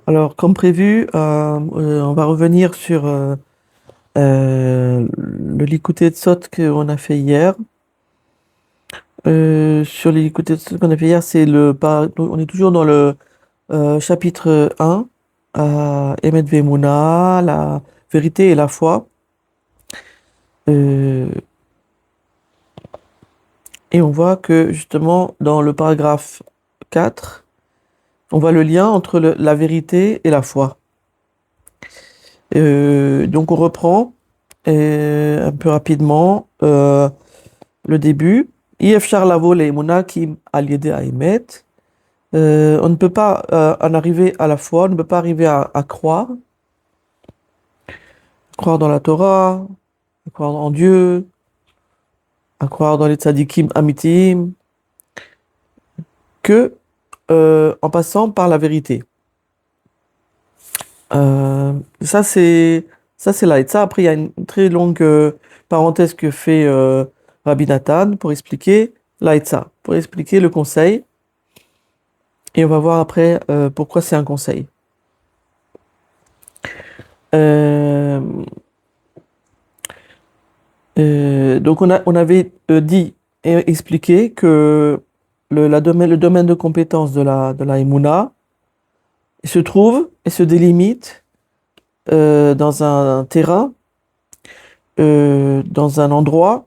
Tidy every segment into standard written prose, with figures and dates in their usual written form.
Alors, comme prévu, on va revenir sur le Likutei Sot qu'on a fait hier. Sur les Likutei Sot qu'on a fait hier, on est toujours dans le chapitre 1, Emet Ve'emuna, la vérité et la foi. Euh, et on voit que justement, dans le paragraphe 4, on voit le lien entre la vérité et la foi. Donc, on reprend un peu rapidement. Le début. Yefchar lavo le'emuna ki al yedei ha'emet. On ne peut pas en arriver à la foi, on ne peut pas arriver à croire dans la Torah, à croire en Dieu, à croire dans les tzadikim amitim, que en passant par la vérité. Euh, ça c'est ça c'est là. Et ça après il y a une très longue parenthèse que fait Rabbi Nathan pour expliquer l'Aïtza, pour expliquer le conseil. Et on va voir après pourquoi c'est un conseil. Euh, donc on avait dit et expliqué que le domaine de compétence de la Emouna se trouve et se délimite dans un terrain, dans un endroit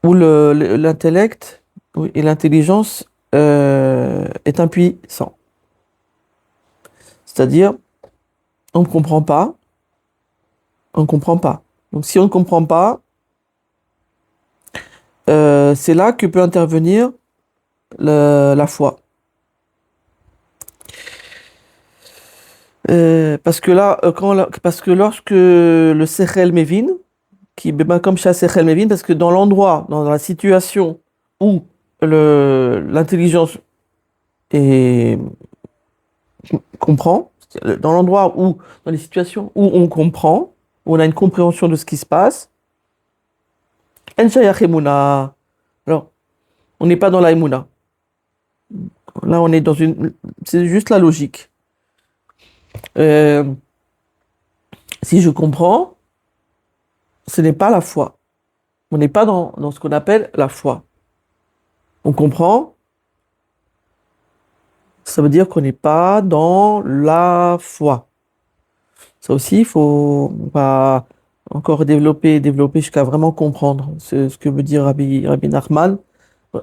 où l'intellect et l'intelligence est impuissant. C'est-à-dire, on ne comprend pas, on ne comprend pas. Donc si on ne comprend pas, c'est là que peut intervenir la foi. Parce que là, parce que lorsque le Sechel Mevin, ben, comme chez Sechel Mevin, parce que dans l'endroit, dans la situation où l'intelligence comprend, dans l'endroit où, dans les situations où on comprend, où on a une compréhension de ce qui se passe, En Shayach Emuna. Alors, on n'est pas dans la Emuna. Là, on est dans c'est juste la logique. Euh, si je comprends, ce n'est pas la foi. On n'est pas dans ce qu'on appelle la foi. On comprend, ça veut dire qu'on n'est pas dans la foi. Ça aussi, on va encore développer jusqu'à vraiment comprendre ce que veut dire Rabbi Nachman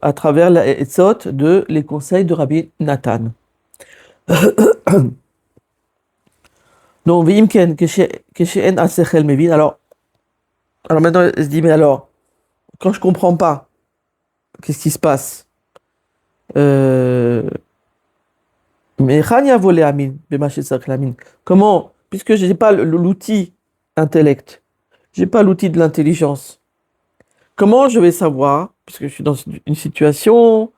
à travers la Etzot de les conseils de Rabbi Nathan. Donc, Vimken, Keshen Asechel Mevin. Alors maintenant, elle se dit, mais alors, quand je comprends pas, qu'est-ce qui se passe? Euh, Mais Khania volé Amin, Bemaché Amin. Comment, puisque je n'ai pas l'outil intellect, j'ai pas l'outil de l'intelligence, comment je vais savoir, puisque je suis dans une situation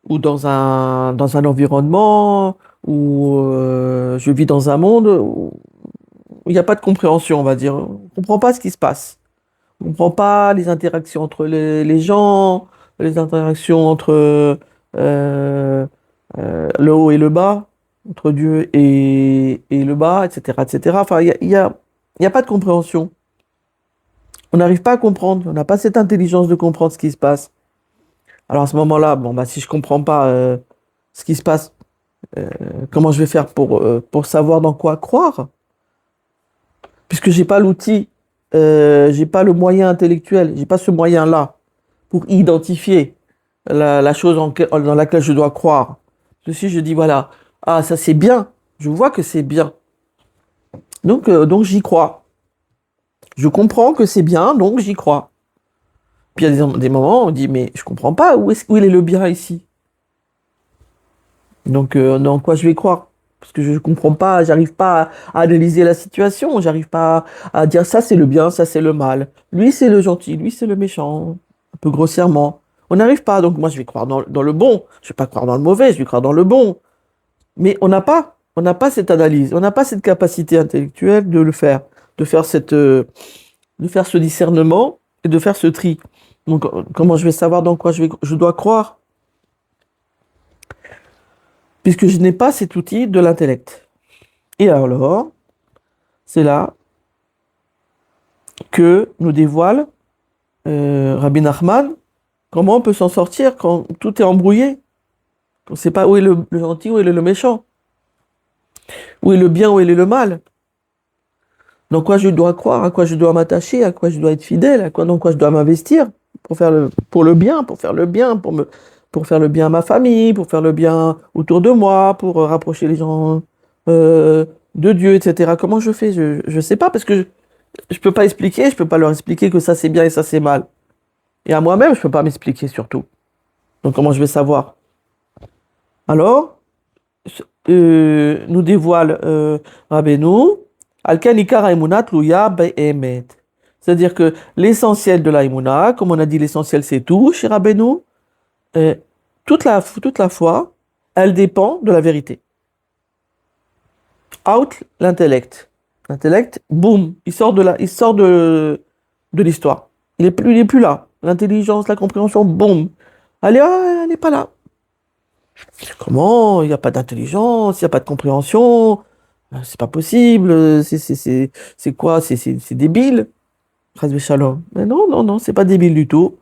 ou dans un environnement où je vis dans un monde où il n'y a pas de compréhension, on va dire. On ne comprend pas ce qui se passe. On ne comprend pas les interactions entre les gens, les interactions entre le haut et le bas, entre Dieu et le bas, etc., etc. Enfin, il y a pas de compréhension. On n'arrive pas à comprendre. On n'a pas cette intelligence de comprendre ce qui se passe. Alors à ce moment-là, bon, bah, si je comprends pas ce qui se passe, comment je vais faire pour savoir dans quoi croire? Puisque j'ai pas l'outil, j'ai pas le moyen intellectuel, j'ai pas ce moyen-là pour identifier la chose dans laquelle je dois croire. Si je dis voilà, ah ça c'est bien, je vois que c'est bien, donc j'y crois. Je comprends que c'est bien, donc j'y crois. Puis il y a des moments où on dit mais je comprends pas, où il est le bien ici? Donc dans quoi je vais croire? Parce que je ne comprends pas, j'arrive pas à analyser la situation, j'arrive pas à dire ça c'est le bien, ça c'est le mal. Lui c'est le gentil, lui c'est le méchant, un peu grossièrement. On n'arrive pas, donc moi je vais croire dans le bon, je vais pas croire dans le mauvais, je vais croire dans le bon. Mais on n'a pas cette analyse, on n'a pas cette capacité intellectuelle de le faire, de faire ce discernement et de faire ce tri. Donc comment je vais savoir dans quoi je dois croire? Puisque je n'ai pas cet outil de l'intellect. Et alors, c'est là que nous dévoile Rabbi Nachman comment on peut s'en sortir quand tout est embrouillé. On ne sait pas où est le gentil, où est le méchant, où est le bien, où est le mal. Dans quoi je dois croire, à quoi je dois m'attacher, à quoi je dois être fidèle, dans quoi je dois m'investir pour le bien, pour faire le bien, pour faire le bien à ma famille, pour faire le bien autour de moi, pour rapprocher les gens de Dieu, etc. Comment je fais? Je sais pas parce que je peux pas expliquer, je peux pas leur expliquer que ça c'est bien et ça c'est mal. Et à moi-même, je peux pas m'expliquer surtout. Donc comment je vais savoir? Alors, nous dévoile Rabbeinu, Alken Ikar Haemunah Tluya Be'emet. C'est-à-dire que l'essentiel de la Haemunah, comme on a dit, l'essentiel c'est tout chez Rabbeinu, euh, toute la foi, elle dépend de la vérité. Out l'intellect. L'intellect, boum, il sort de l'histoire. Il est plus là. L'intelligence, la compréhension, boum. Elle est pas là. Comment? Il n'y a pas d'intelligence, il n'y a pas de compréhension. C'est pas possible. C'est quoi? C'est débile. Chas Shalom. Mais non, non, non, c'est pas débile du tout.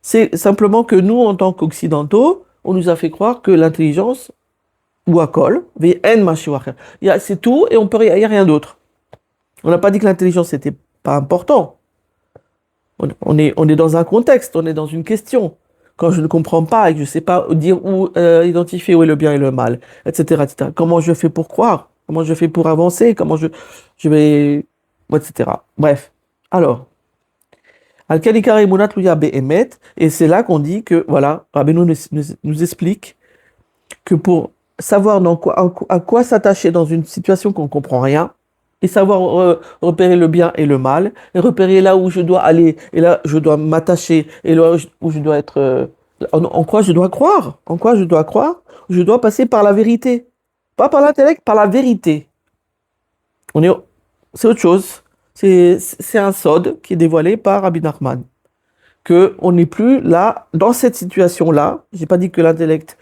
C'est simplement que nous, en tant qu'occidentaux, on nous a fait croire que l'intelligence, ou à col, c'est tout et il n'y a rien d'autre. On n'a pas dit que l'intelligence n'était pas important. On est dans un contexte, on est dans une question. Quand je ne comprends pas et que je ne sais pas dire où identifier où est le bien et le mal, etc., etc. Comment je fais pour croire? Comment je fais pour avancer? Je vais, etc. Bref. Alors, Al-Kalikar Emunat Luya Be'emet, et c'est là qu'on dit que, voilà, Rabbeinu nous explique que pour savoir à quoi s'attacher dans une situation qu'on ne comprend rien, et savoir repérer le bien et le mal, et repérer là où je dois aller, et là je dois m'attacher, et là où je dois être... en quoi je dois croire? En quoi je dois croire? Je dois passer par la vérité. Pas par l'intellect, par la vérité. On est... C'est autre chose. C'est un sod qui est dévoilé par Rabbi Nachman. Que on n'est plus là, dans cette situation-là. J'ai pas dit que l'intellect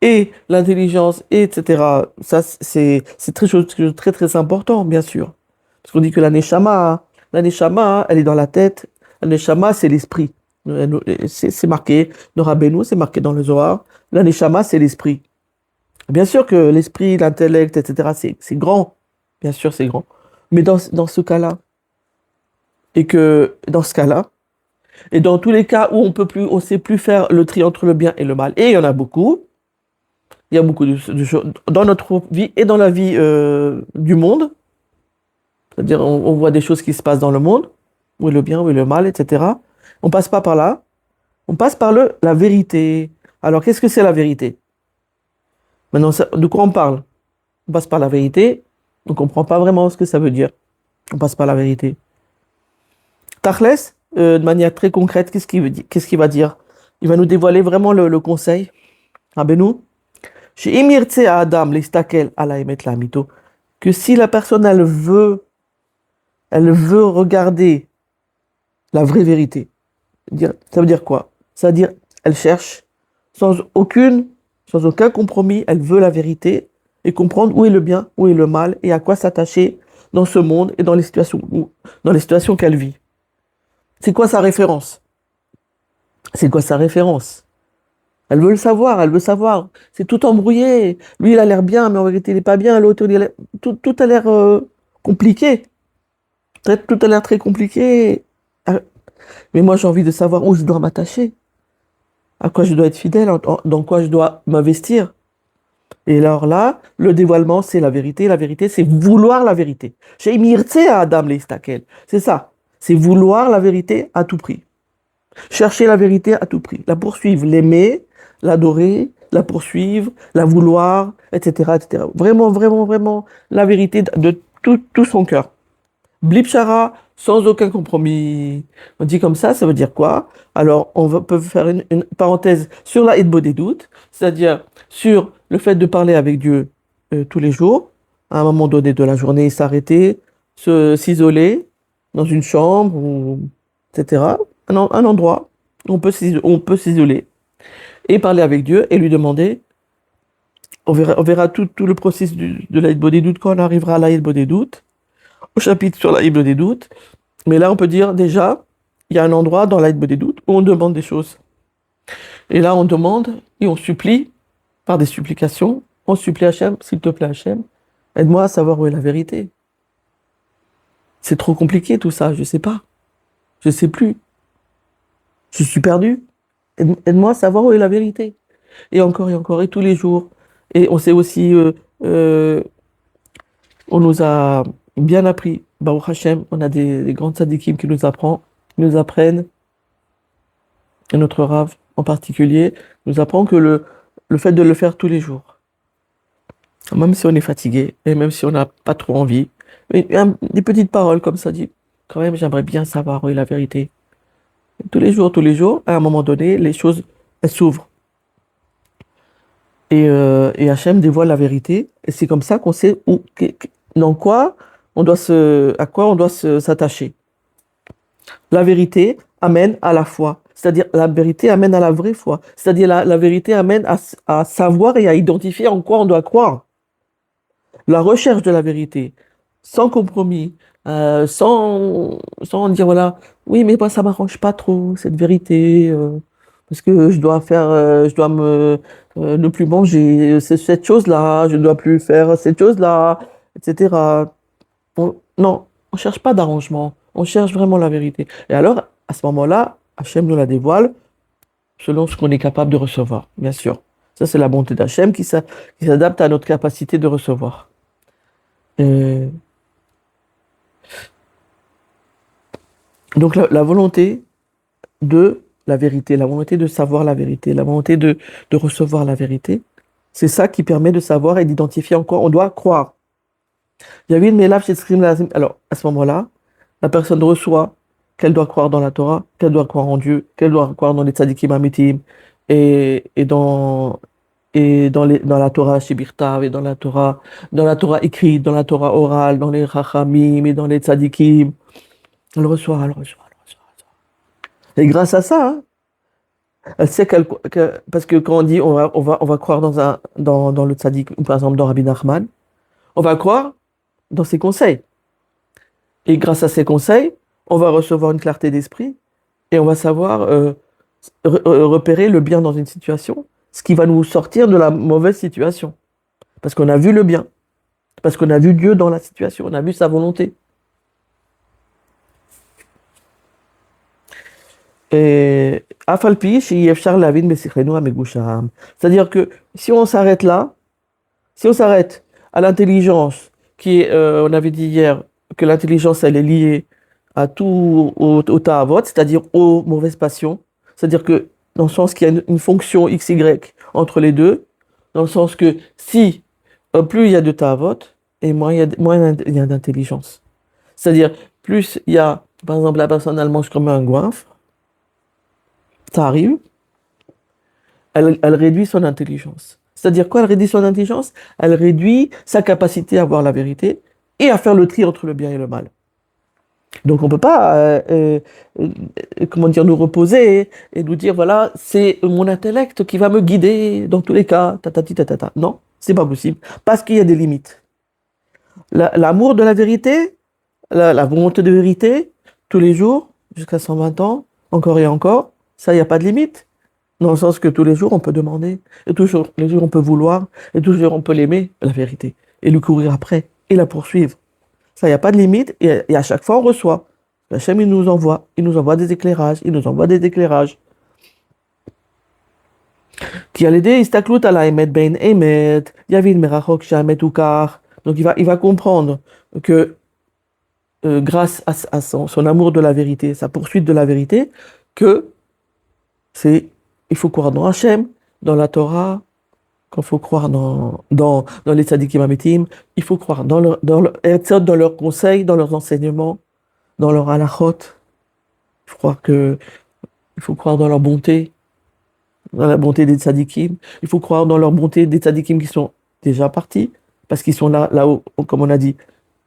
et l'intelligence, etc. Ça, c'est très, très important, bien sûr. Parce qu'on dit que la neshama, elle est dans la tête. La neshama, c'est l'esprit. C'est marqué dans Rabbeinu, c'est marqué dans le Zohar. La neshama, c'est l'esprit. Bien sûr que l'esprit, l'intellect, etc., c'est grand. Bien sûr, c'est grand. Mais dans ce cas-là, et que dans ce cas-là, et dans tous les cas où on sait plus faire le tri entre le bien et le mal, et il y en a beaucoup, il y a beaucoup de choses dans notre vie et dans la vie du monde. C'est-à-dire, on voit des choses qui se passent dans le monde, où est le bien, où est le mal, etc. On passe pas par là. On passe par la vérité. Alors, qu'est-ce que c'est la vérité? Maintenant, de quoi on parle? On passe par la vérité. On comprend pas vraiment ce que ça veut dire. On passe par la vérité. Tachles, de manière très concrète, qu'est-ce qu'il va dire? Il va nous dévoiler vraiment le conseil. Rabbeinu, chez Imirtse à Adam, l'Istakel, à la Emet la Mito, que si la personne, elle veut regarder la vraie vérité, ça veut dire quoi? Ça veut dire, elle cherche sans aucun compromis, elle veut la vérité et comprendre où est le bien, où est le mal et à quoi s'attacher dans ce monde et dans les situations qu'elle vit. C'est quoi sa référence? C'est quoi sa référence? Elle veut le savoir, elle veut savoir. C'est tout embrouillé. Lui, il a l'air bien, mais en vérité, il n'est pas bien. L'autre, tout a l'air compliqué. Tout a l'air très compliqué. Ah, mais moi, j'ai envie de savoir où je dois m'attacher, à quoi je dois être fidèle, dans quoi je dois m'investir. Et alors là, le dévoilement, c'est la vérité. La vérité, c'est vouloir la vérité. Chez Mirtse à Adam Leistakel. C'est ça. C'est vouloir la vérité à tout prix. Chercher la vérité à tout prix. La poursuivre, l'aimer, l'adorer, la poursuivre, la vouloir, etc., etc. Vraiment, vraiment, vraiment, la vérité de tout son cœur. Blipchara, sans aucun compromis. On dit comme ça veut dire quoi? Alors, peut faire une parenthèse sur la Hitbod des doutes, c'est-à-dire sur le fait de parler avec Dieu tous les jours, à un moment donné de la journée, s'arrêter, s'isoler dans une chambre, etc. Un endroit où on peut s'isoler et parler avec Dieu et lui demander On verra tout le processus de l'Aïd Bodédout quand on arrivera à l'Aïd Bodédout, au chapitre sur l'Aïd Bodédout. Mais là, on peut dire déjà, il y a un endroit dans l'Aïd Bodédout où on demande des choses. Et là, on demande et on supplie par des supplications. On supplie Hachem, s'il te plaît, Hachem, aide-moi à savoir où est la vérité. C'est trop compliqué tout ça, je sais pas. Je sais plus. Je suis perdu. Aide-moi à savoir où est la vérité. Et encore, et tous les jours. Et on sait aussi, euh, on nous a bien appris, Baruch Hashem, on a des grands tzadikim qui nous apprennent, et notre Rav en particulier, nous apprend que le fait de le faire tous les jours, même si on est fatigué, et même si on n'a pas trop envie, des petites paroles comme ça, dit, quand même, j'aimerais bien savoir où est la vérité. Tous les jours, à un moment donné, les choses, elles s'ouvrent. Et Hachem dévoile la vérité, et c'est comme ça qu'on sait dans quoi à quoi on doit s'attacher. La vérité amène à la foi, c'est-à-dire la vérité amène à la vraie foi, c'est-à-dire la vérité amène à savoir et à identifier en quoi on doit croire. La recherche de la vérité, sans compromis, sans dire voilà, oui, mais moi ça m'arrange pas trop cette vérité, parce que je dois ne plus manger cette chose-là, je ne dois plus faire cette chose-là, etc. Non, on cherche pas d'arrangement, on cherche vraiment la vérité. Et alors, à ce moment-là, Hachem nous la dévoile selon ce qu'on est capable de recevoir, bien sûr. Ça, c'est la bonté d'Hachem qui s'adapte à notre capacité de recevoir. Euh, donc la volonté de la vérité, la volonté de savoir la vérité, la volonté de recevoir la vérité, c'est ça qui permet de savoir et d'identifier en quoi on doit croire. Il y avait une mélave chez Srim Lazim. Alors, à ce moment-là, la personne reçoit qu'elle doit croire dans la Torah, qu'elle doit croire en Dieu, qu'elle doit croire dans les tzadikim amitim, et dans la Torah Shibirtav, et dans la Torah écrite, dans la Torah orale, dans les Chachamim et dans les tzadikim. Elle reçoit, elle reçoit. Et grâce à ça, hein, elle sait parce que quand on dit on va croire dans le tzadik, ou par exemple dans Rabbi Nachman, on va croire dans ses conseils. Et grâce à ces conseils, on va recevoir une clarté d'esprit et on va savoir repérer le bien dans une situation, ce qui va nous sortir de la mauvaise situation. Parce qu'on a vu le bien, parce qu'on a vu Dieu dans la situation, on a vu sa volonté. Et c'est-à-dire que si on s'arrête là, si on s'arrête à l'intelligence, on avait dit hier que l'intelligence, elle est liée à tout, au ta'avot, c'est-à-dire aux mauvaises passions, c'est-à-dire que dans le sens qu'il y a une fonction XY entre les deux, dans le sens que si plus il y a de ta'avot, et moins il y a d'intelligence. C'est-à-dire, plus il y a, par exemple, la personne, elle mange comme un goinfre, ça arrive, elle réduit son intelligence. C'est-à-dire quoi, elle réduit son intelligence? Elle réduit sa capacité à voir la vérité et à faire le tri entre le bien et le mal. Donc on ne peut pas comment dire, nous reposer et nous dire, voilà, c'est mon intellect qui va me guider dans tous les cas, tatati tatata. Non, c'est pas possible, parce qu'il y a des limites. L'amour de la vérité, la volonté de vérité, tous les jours, jusqu'à 120 ans, encore et encore, ça, il n'y a pas de limite. Dans le sens que tous les jours, on peut demander, et toujours les jours, on peut vouloir, et toujours, on peut l'aimer, la vérité, et lui courir après, et la poursuivre. Ça, il n'y a pas de limite, et à chaque fois, on reçoit. Hachem, il nous envoie des éclairages, il nous envoie des éclairages. Qui a l'aider, istaklut ala emet ben emet, yavin merachok shamet ukar. Donc, il va comprendre que grâce à son amour de la vérité, sa poursuite de la vérité, que il faut croire dans Hachem, dans la Torah, qu'il faut croire dans les tzadikim amitim, il faut croire dans leurs conseils, dans leurs enseignements, dans leur halachot. Il faut croire dans leur bonté, dans la bonté des tzadikim. Il faut croire dans leur bonté des tzadikim qui sont déjà partis, parce qu'ils sont là, comme on a dit.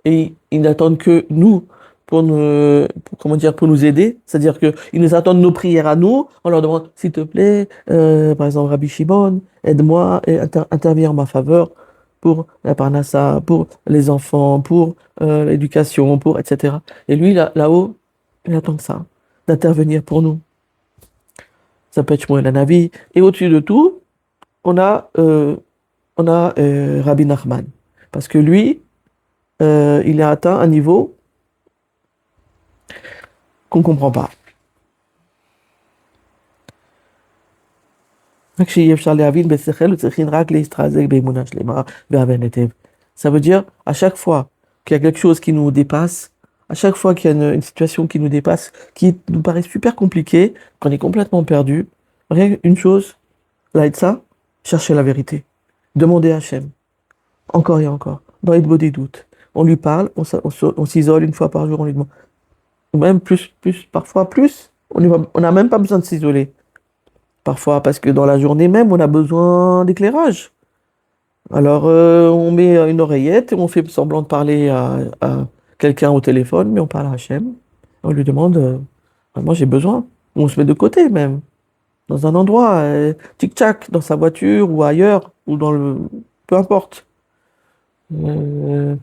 Et ils n'attendent que nous, comment dire, pour nous aider. C'est-à-dire qu'ils nous attendent nos prières à nous. On leur demande, s'il te plaît, par exemple, Rabbi Shimon, aide-moi et interviens en ma faveur pour la parnassa, pour les enfants, pour l'éducation, pour etc. Et lui, là-haut, il attend que ça, d'intervenir pour nous. Ça peut être Shmuel Hanavi. Et au-dessus de tout, on a, euh, on a Rabbi Nachman. Parce que lui, il a atteint un niveau qu'on ne comprend pas. Ça veut dire, à chaque fois qu'il y a quelque chose qui nous dépasse, à chaque fois qu'il y a une situation qui nous dépasse, qui nous paraît super compliquée, qu'on est complètement perdu, rien qu'une chose, là, ça, chercher la vérité. Demander à Hachem, encore et encore, dans les beaux des doutes. On lui parle, on s'isole une fois par jour, on lui demande, ou même parfois plus, on n'a même pas besoin de s'isoler. Parfois, parce que dans la journée même, on a besoin d'éclairage. Alors, on met une oreillette et on fait semblant de parler à quelqu'un au téléphone, mais on parle à Hachem. On lui demande, vraiment, j'ai besoin. Ou on se met de côté même, dans un endroit, tic-tac, dans sa voiture ou ailleurs, ou dans le... Peu importe. Euh,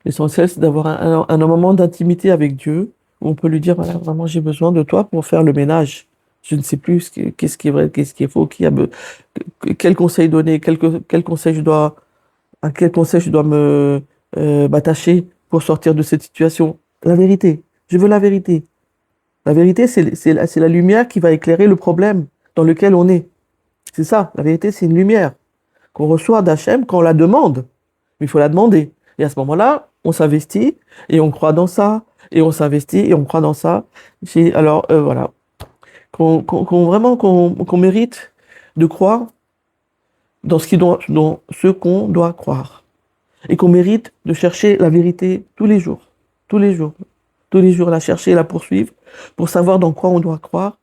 L'essentiel, c'est d'avoir un moment d'intimité avec Dieu, où on peut lui dire, voilà, vraiment, j'ai besoin de toi pour faire le ménage. Je ne sais plus qu'est-ce qui est vrai, qu'est-ce qui est faux, quel conseil donner, quel conseil je dois, à quel conseil je dois m'attacher pour sortir de cette situation. La vérité. Je veux la vérité. La vérité, c'est la lumière qui va éclairer le problème dans lequel on est. C'est ça. La vérité, c'est une lumière qu'on reçoit d'Hachem quand on la demande. Mais il faut la demander. Et à ce moment-là, on s'investit et on croit dans ça. Et on s'investit et on croit dans ça. Alors, voilà. Qu'on mérite de croire dans ce qu'on doit croire. Et qu'on mérite de chercher la vérité tous les jours. Tous les jours. Tous les jours, la chercher et la poursuivre pour savoir dans quoi on doit croire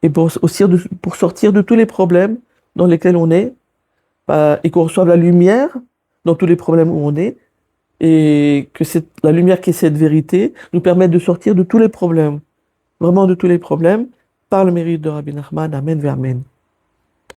et pour sortir de tous les problèmes dans lesquels on est et qu'on reçoive la lumière dans tous les problèmes où on est et que la lumière qui est cette vérité nous permette de sortir de tous les problèmes, vraiment de tous les problèmes, par le mérite de Rabbi Nachman. Amen, ve amen.